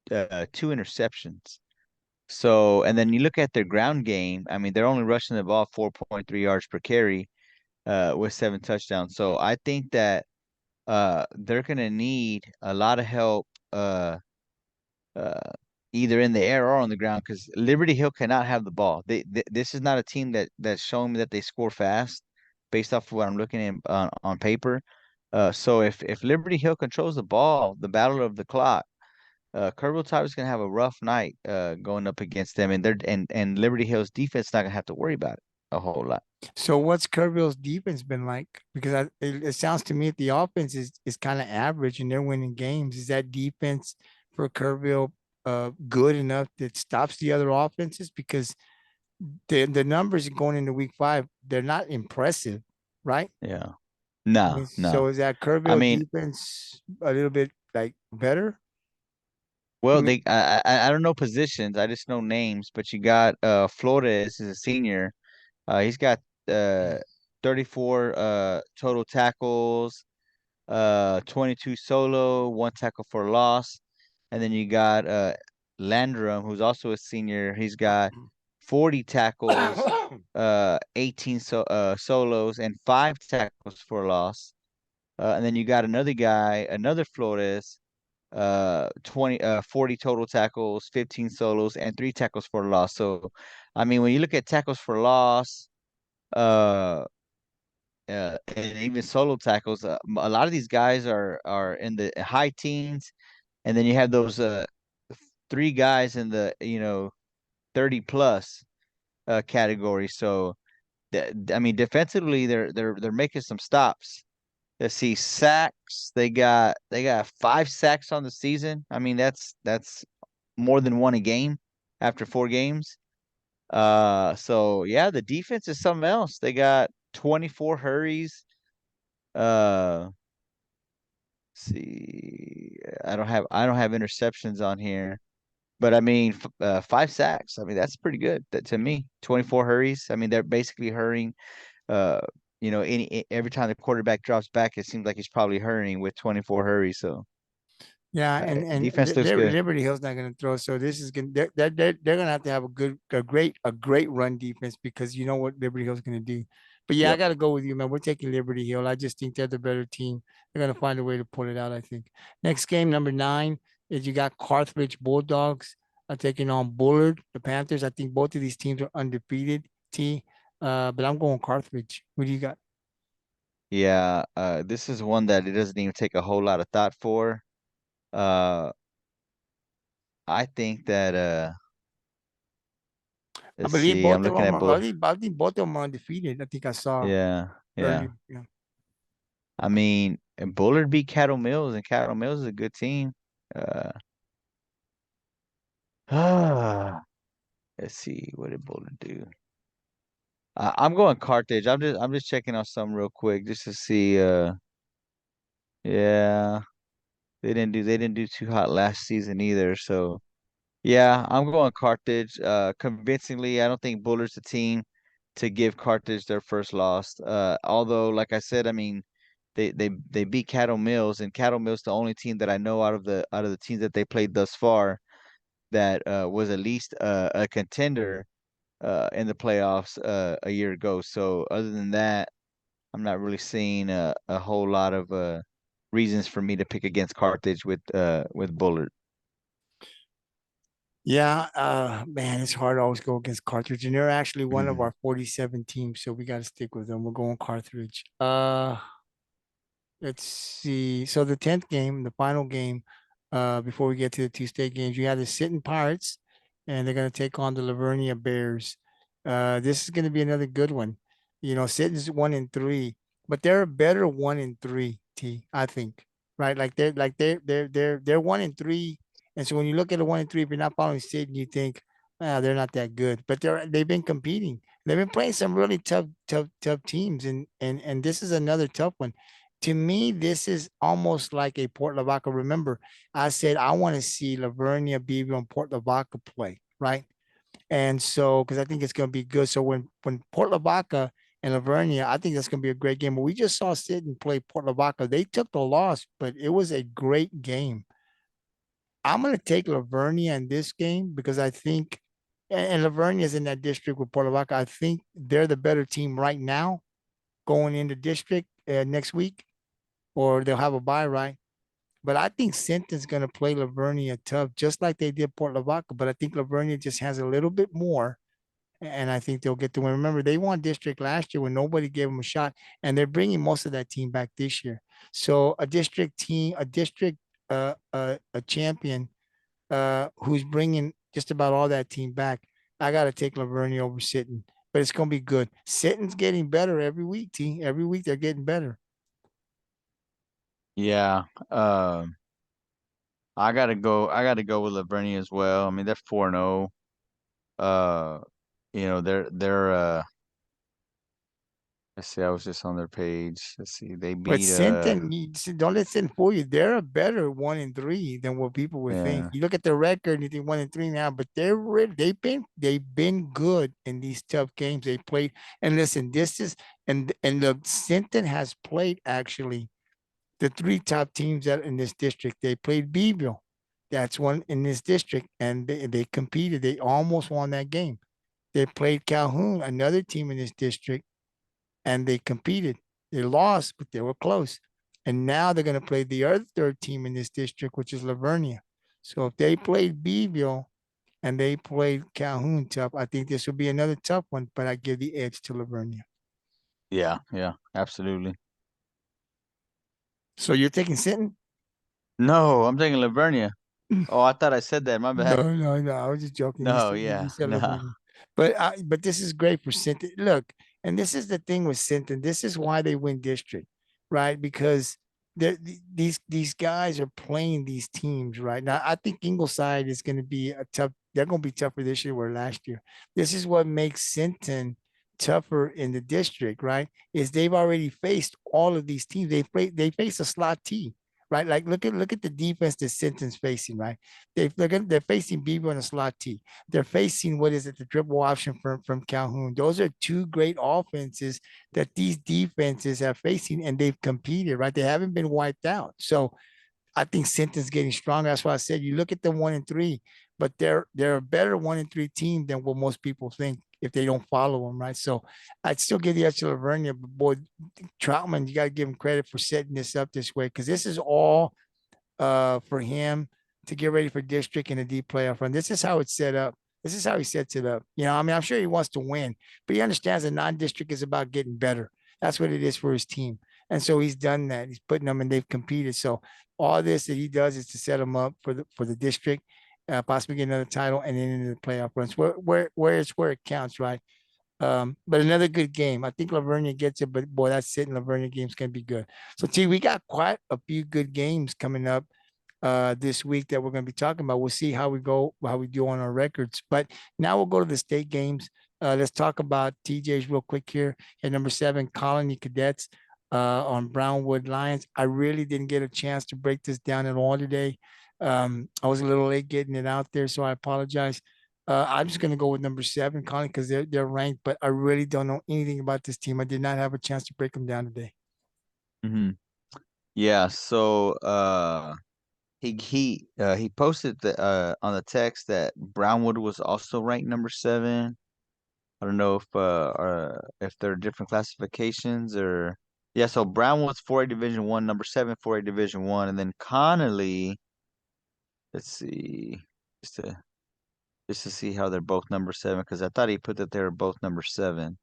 2 interceptions. So, and then you look at their ground game, I mean, they're only rushing the ball 4.3 yards per carry with 7 touchdowns. So I think that they're gonna need a lot of help uh, either in the air or on the ground because Liberty Hill cannot have the ball. This is not a team that's showing me that they score fast based off of what I'm looking at on paper. So if Liberty Hill controls the ball, the battle of the clock, Kerrville Tigers gonna have a rough night going up against them, and and Liberty Hill's defense not gonna have to worry about it a whole lot. So what's Kerrville's defense been like? Because it sounds to me that the offense is kind of average and they're winning games. Is that defense for Kerrville good enough that stops the other offenses? Because the numbers going into week 5, they're not impressive, right? Yeah. I No, mean, no. so is that I Kerrville mean, defense a little bit like better? I well, mean, I don't know positions. I just know names. But you got Flores is a senior. He's got uh 34 total tackles, 22 solo, one tackle for loss. And then you got Landrum, who's also a senior. He's got 40 tackles, 18 solos, and five tackles for loss. And then you got another guy, another Flores, 40 total tackles, 15 solos, and three tackles for loss. So, I mean, when you look at tackles for loss, uh, and even solo tackles, a lot of these guys are in the high teens, and then you have those three guys in the 30 plus category. So, I mean, defensively, they're making some stops. Let's see, sacks. They got 5 sacks on the season. I mean, that's more than one a game after 4 games. So yeah, the defense is something else. They got 24 hurries. Let's see, I don't have interceptions on here, but I mean, 5 sacks. I mean, that's pretty good to me. 24 hurries. I mean, they're basically hurrying. Uh, every time the quarterback drops back, it seems like he's probably hurrying with 24 hurries. So yeah, and defense looks good. Liberty Hill's not going to throw, so this is going they're going to have to have a great run defense because you know what Liberty Hill's going to do. But yeah, I Yep. got to go with you, man. We're taking Liberty Hill. I just think they're the better team. They're going to find a way to pull it out. I think. Next game, number 9, is you got Carthage Bulldogs taking on Bullard, the Panthers. I think both of these teams are undefeated. But I'm going Carthage. What do you got? Yeah. This is one that it doesn't even take a whole lot of thought for. Uh, I think that I let's believe see. I'm both of looking them at are. both. I think both of them are undefeated. I think I saw Yeah. Yeah. earlier. Yeah. I mean, and Bullard beat Cattle Mills, and Cattle Mills is a good team. Uh, let's see. What did Bullard do? I'm going Carthage. I'm just checking out some real quick just to see. Yeah, they didn't do too hot last season either. So yeah, I'm going Carthage. Convincingly, I don't think Bullard's the team to give Carthage their first loss. Although, like I said, I mean, they beat Cattle Mills, and Cattle Mills the only team that I know out of the teams that they played thus far that was at least a contender in the playoffs a year ago. So other than that, I'm not really seeing a whole lot of reasons for me to pick against Carthage with Bullard. Yeah, man, it's hard to always go against Carthage, and they're actually one of Mhm. our 47 teams, so we got to stick with them. We're going Carthage. Let's see. So the 10th game, the final game, before we get to the two state games, you have the Sinton Pirates, and they're going to take on the Lavernia Bears. This is going to be another good one. Sinton's 1-3, but they're a better 1-3 I think. Right? Like they're 1-3, and so when you look at a 1-3, if you're not following Sinton, you think, they're not that good. But they've been competing. They've been playing some really tough teams, and this is another tough one. To me, this is almost like a Port Lavaca. Remember, I said I want to see Lavernia, Beeville, and Port Lavaca play, right? And so, because I think it's going to be good. So when Port Lavaca and Lavernia, I think that's going to be a great game. But we just saw Sid and play Port Lavaca. They took the loss, but it was a great game. I'm going to take Lavernia in this game because I think, and Lavernia is in that district with Port Lavaca. I think they're the better team right now going into district next week, or they'll have a bye, right? But I think Sinton's going to play Lavernia tough, just like they did Port Lavaca. But I think Lavernia just has a little bit more, and I think they'll get to win. Remember, they won district last year when nobody gave them a shot, and they're bringing most of that team back this year. So a district team, a district a champion who's bringing just about all that team back. I got to take Lavernia over Sinton, but it's going to be good. Sinton's getting better every week, team. Every week they're getting better. Yeah. I gotta go. I gotta go with Vernia as well. I mean, they're 4-0. Uh, they're. Let's see. I was just on their page. Let's see. They But beat. Sinton, don't let Sinton fool you. They're a better 1-3 than what people would think. Yeah. You look at their record and you think 1-3 now, but they've been good in these tough games they played. And listen, this is and the Sinton has played actually the three top teams that in this district. They played Beeville, that's one in this district, and they competed. They almost won that game. They played Calhoun, another team in this district, and they competed. They lost, but they were close. And now they're going to play the other third team in this district, which is Lavernia. So if they played Beeville and they played Calhoun tough, I think this will be another tough one, but I give the edge to Lavernia. Yeah. Yeah. Absolutely. So you're taking Sinton? No, I'm thinking Lavernia. Oh, I thought I said that. My bad. No, no, no. I was just joking. You No. said you Yeah. said No. Lavernia, but this is great for Sinton. Look, and this is the thing with Sinton. This is why they win district, right? Because these guys are playing these teams right now. I think Ingleside is going to be a tough. They're going to be tougher this year or last year. This is what makes Sinton tougher in the district, right? Is they've already faced all of these teams. They face a slot T, right? Like look at the defense that Sinton's facing, right? They're facing Beaver and a slot T. They're facing what is it, the triple option from Calhoun. Those are two great offenses that these defenses are facing, and they've competed, right? They haven't been wiped out. So I think Sinton's getting stronger. That's why I said you look at them 1-3, but they're a better 1-3 team than what most people think if they don't follow them, right? So I'd still give the edge to Lavernia, but boy, Troutman, you got to give him credit for setting this up this way because this is all for him to get ready for district and a deep playoff run. This is how it's set up. This is how he sets it up. I mean, I'm sure he wants to win, but he understands that non-district is about getting better. That's what it is for his team. And so he's done that. He's putting them and they've competed. So all this that he does is to set them up for the district, possibly get another title and then into the playoff runs where it counts, right? But another good game. I think Lavernia gets it, but boy, that's it. And Lavernia game's gonna be good. So T, we got quite a few good games coming up this week that we're going to be talking about. We'll see how we go, how we do on our records. But now we'll go to the state games. Let's talk about TJ's real quick here. At number 7, Colony Cadets on Brownwood Lions. I really didn't get a chance to break this down at all today. I was a little late getting it out there, so I apologize. I'm just going to go with number 7, Colony, because they're ranked, but I really don't know anything about this team. I did not have a chance to break them down today. Hmm. Yeah. So, he posted on the text that Brownwood was also ranked number 7. I don't know if there are different classifications or yeah. So Brownwood's 4A Division 1, number 7 4A Division 1, and then Connally. Let's see, just to just to see how they're both number 7 because I thought he put that they were both number 7.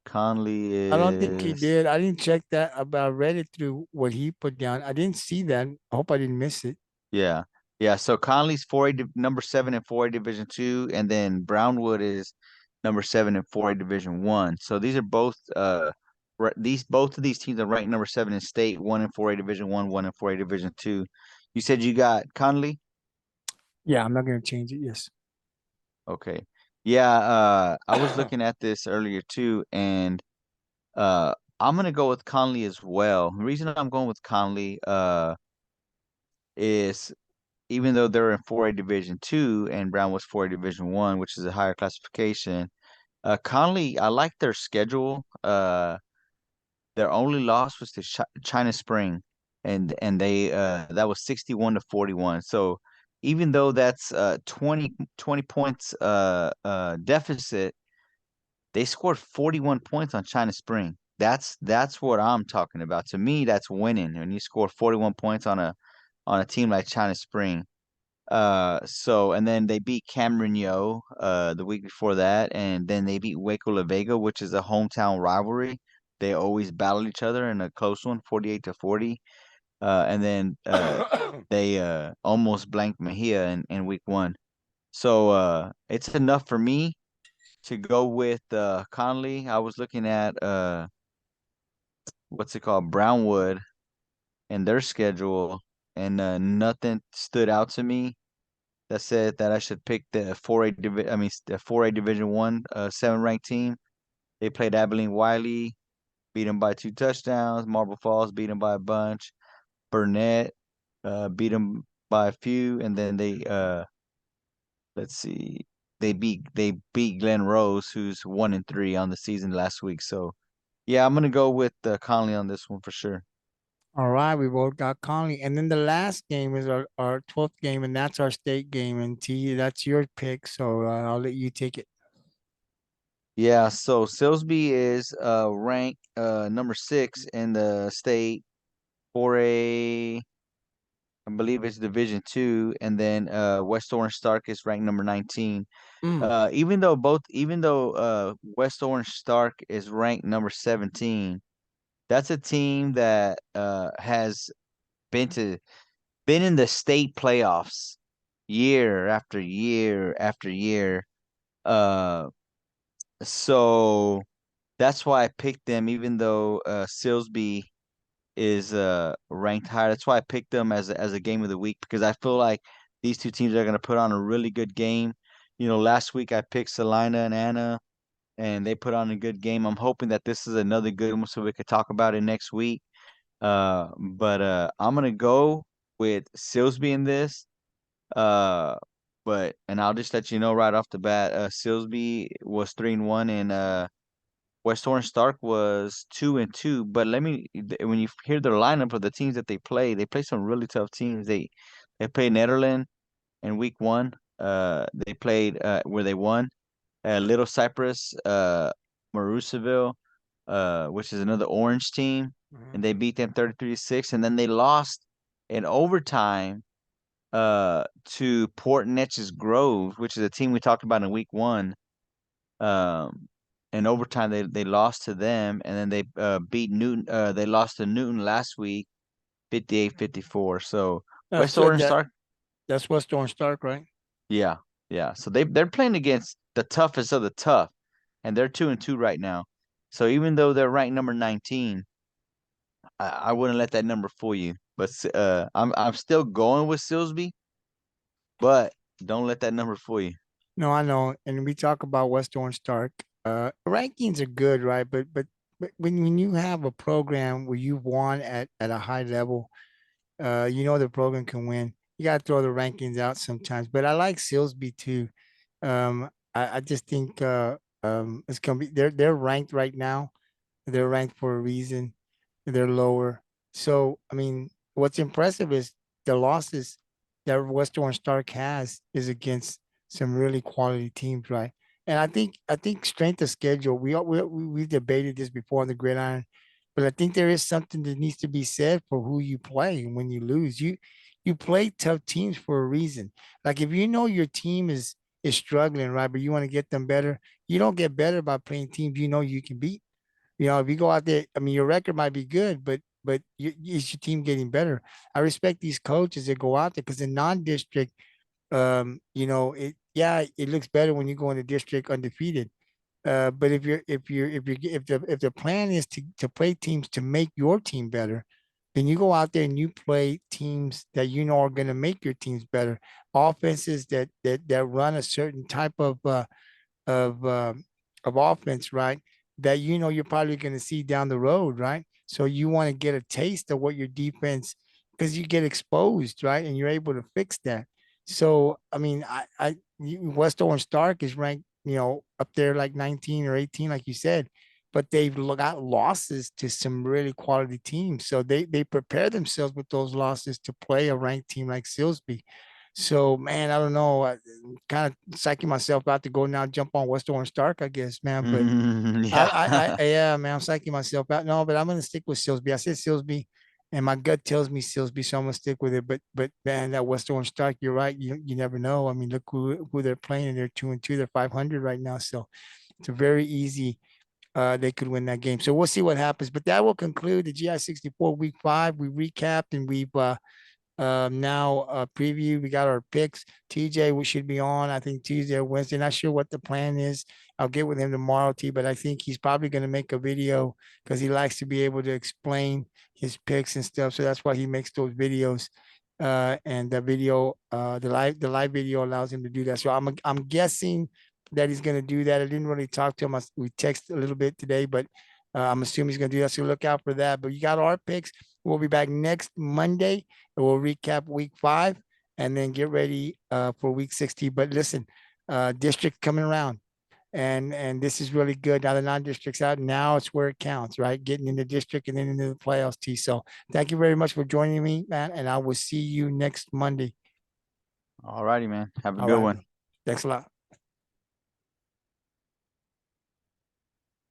Connally I don't think he is did. I didn't check that, but I read it through what he put down. I didn't see that. I hope I didn't miss it. yeah yeah. So Connolly's 4A number 7 in 4A Division 2, and then Brownwood is number 7 in 4A Division 1. So these are both both of these teams are ranked number 7 in state, one in 4A Division 1, one in 4A Division 2. You said you got Connolly? Yeah, I'm not going to change it. Yes. Okay. Yeah, I was looking at this earlier too, and I'm gonna go with Connolly as well. The reason I'm going with Connolly is even though they're in 4A Division 2 and Brown was 4A Division 1, which is a higher classification, Connolly, I like their schedule. Their only loss was to China Spring, and they that was 61-41. So even though that's 20 points deficit, they scored 41 points on China Spring. That's what I'm talking about. To me, that's winning. When you score 41 points on a team like China Spring. So and then they beat Cameron Yo the week before that, and then they beat Waco La Vega, which is a hometown rivalry. They always battle each other in a close one, 48-40. And then they almost blanked Mejia in week one. So it's enough for me to go with Connally. I was looking at what's it called, Brownwood, and their schedule, and nothing stood out to me that said that I should pick the 4A division. I mean, the 4A Division One, 7 ranked team. They played Abilene Wiley, beat them by 2 touchdowns. Marble Falls beat them by a bunch. Burnett beat them by a few, and then they let's see, they beat Glen Rose, who's 1-3 on the season last week. So yeah, I'm gonna go with Conley on this one for sure. All right, we both got Conley. And then the last game is our 12th game, and that's our state game. And T, that's your pick. So I'll let you take it. Yeah, so Silsbee is ranked number 6 in the state for I believe it's Division Two, and then West Orange Stark is ranked number 19. Mm. Even though West Orange Stark is ranked number 17, that's a team that has been to been in the state playoffs year after year after year. Uh, so that's why I picked them, even though Silsbee is ranked higher. That's why I picked them as a game of the week, because I feel like these two teams are going to put on a really good game. Last week I picked Salina and Anna, and they put on a good game. I'm hoping that this is another good one so we could talk about it next week. But I'm gonna go with Silsbee in this. Uh, and I'll just let you know right off the bat, Silsbee was 3-1, and West Orange Stark was 2-2. But when you hear their lineup of the teams that they play some really tough teams. They played Netherlands in week one. They played where they won. Little Cyprus, Marusaville, which is another orange team, and Mhm. they beat them 33-6. And then they lost in overtime to Port Neches Grove, which is a team we talked about in week one. Um, in overtime, they lost to them, and then they beat Newton. They lost to Newton last week, 58-54. So That's West that, Orange that Stark, that's West Orange Stark, right? yeah, yeah. So they're playing against the toughest of the tough, and they're 2-2 right now. So even though they're ranked number 19, I wouldn't let that number fool you. But I'm still going with Silsbee, but don't let that number fool you. No, I know. And we talk about West Orange Stark. Rankings are good, right? But when you have a program where you won at a high level, you know the program can win. You got to throw the rankings out sometimes. But I like Silsbee too. I just think it's gonna be they're ranked right now. They're ranked for a reason. They're lower. So, I mean, what's impressive is the losses that West Orange Stark has is against some really quality teams, right? And I think strength of schedule. We debated this before on the gridiron, but I think there is something that needs to be said for who you play when you lose. You play tough teams for a reason. Like if you know your team is struggling, right, but you want to get them better, you don't get better by playing teams you know you can beat. If you go out there, I mean, your record might be good, but is your team getting better? I respect these coaches that go out there because in non-district, it looks better when you go into district undefeated. But if the plan is to play teams to make your team better, then you go out there and you play teams that you know are going to make your teams better. Offenses that run a certain type of of offense, right? That you know you're probably going to see down the road, right? So you want to get a taste of what your defense, because you get exposed, right? And you're able to fix that. So I mean, West Orange Stark is ranked, up there like 19 or 18, like you said, but they've got losses to some really quality teams. So they prepare themselves with those losses to play a ranked team like Silsbee. So man, I don't know. I kind of psyching myself out to go now jump on West Orange Stark, I guess, man. But Yeah. yeah, man, I'm psyching myself out. No, but I'm gonna stick with Silsbee. I said Silsbee, and my gut tells me Silsbee, so I'm gonna stick with it. But man, that West Orange Stark, you're right. You never know. I mean, look who they're playing. They're 2-2. They're 500 right now. So it's a very easy they could win that game. So we'll see what happens. But that will conclude the GI 64 week 5. We recapped and we've now preview. We got our picks. TJ, we should be on, I think, Tuesday or Wednesday. Not sure what the plan is. I'll get with him tomorrow, T, but I think he's probably going to make a video because he likes to be able to explain his picks and stuff. So that's why he makes those videos. And the video, the live video allows him to do that. So I'm guessing that he's going to do that. I didn't really talk to him. We texted a little bit today, but I'm assuming he's going to do that. So look out for that. But you got our picks. We'll be back next Monday. We'll recap week 5 and then get ready for week 60. But listen, district coming around. And this is really good. Now the non-district's out. Now it's where it counts, right? Getting in the district and then into the playoffs, T. So thank you very much for joining me, man. And I will see you next Monday. All righty, man. Have a All good right. one. Thanks a lot.